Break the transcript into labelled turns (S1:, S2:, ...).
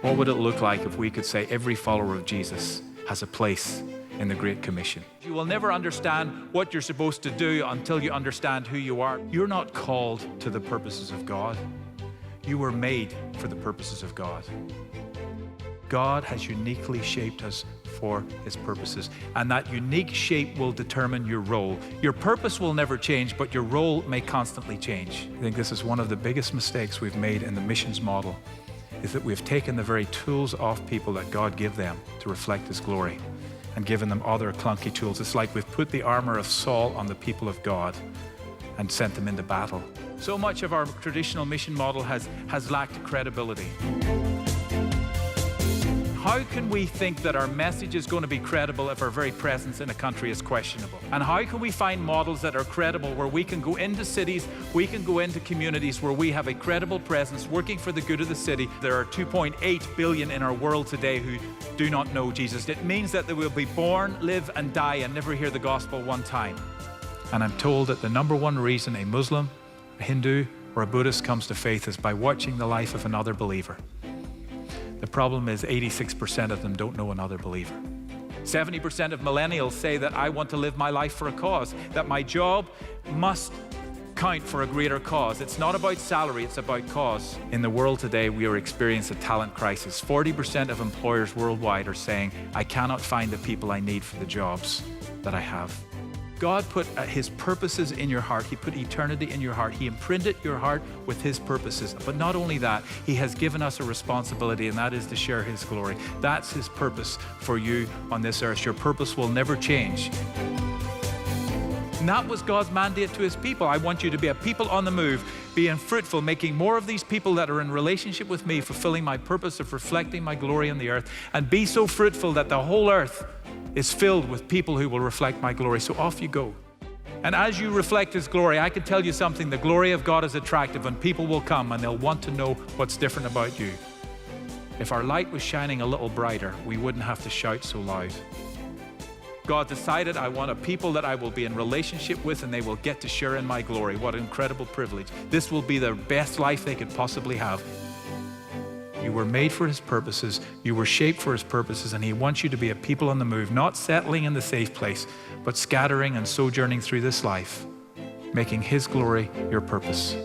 S1: What would it look like if we could say every follower of Jesus has a place in the Great Commission? You will never understand what you're supposed to do until you understand who you are. You're not called to the purposes of God. You were made for the purposes of God. God has uniquely shaped us for his purposes, and that unique shape will determine your role. Your purpose will never change, but your role may constantly change. I think this is one of the biggest mistakes we've made in the missions model, is that we've taken the very tools off people that God gave them to reflect his glory and given them other clunky tools. It's like we've put the armor of Saul on the people of God and sent them into battle. So much of our traditional mission model has lacked credibility. How can we think that our message is going to be credible if our very presence in a country is questionable? And how can we find models that are credible where we can go into cities, we can go into communities where we have a credible presence working for the good of the city? There are 2.8 billion in our world today who do not know Jesus. It means that they will be born, live and die and never hear the gospel one time. And I'm told that the number one reason a Muslim, a Hindu or a Buddhist comes to faith is by watching the life of another believer. The problem is 86% of them don't know another believer. 70% of millennials say that I want to live my life for a cause, that my job must count for a greater cause. It's not about salary, it's about cause. In the world today, we are experiencing a talent crisis. 40% of employers worldwide are saying, I cannot find the people I need for the jobs that I have. God put his purposes in your heart. He put eternity in your heart. He imprinted your heart with his purposes. But not only that, he has given us a responsibility, and that is to share his glory. That's his purpose for you on this earth. Your purpose will never change. And that was God's mandate to his people. I want you to be a people on the move, being fruitful, making more of these people that are in relationship with me, fulfilling my purpose of reflecting my glory on the earth, and be so fruitful that the whole earth is filled with people who will reflect my glory. So off you go. And as you reflect his glory, I can tell you something, the glory of God is attractive and people will come and they'll want to know what's different about you. If our light was shining a little brighter, we wouldn't have to shout so loud. God decided, I want a people that I will be in relationship with and they will get to share in my glory. What an incredible privilege. This will be the best life they could possibly have. You were made for his purposes, you were shaped for his purposes, and he wants you to be a people on the move, not settling in the safe place, but scattering and sojourning through this life, making his glory your purpose.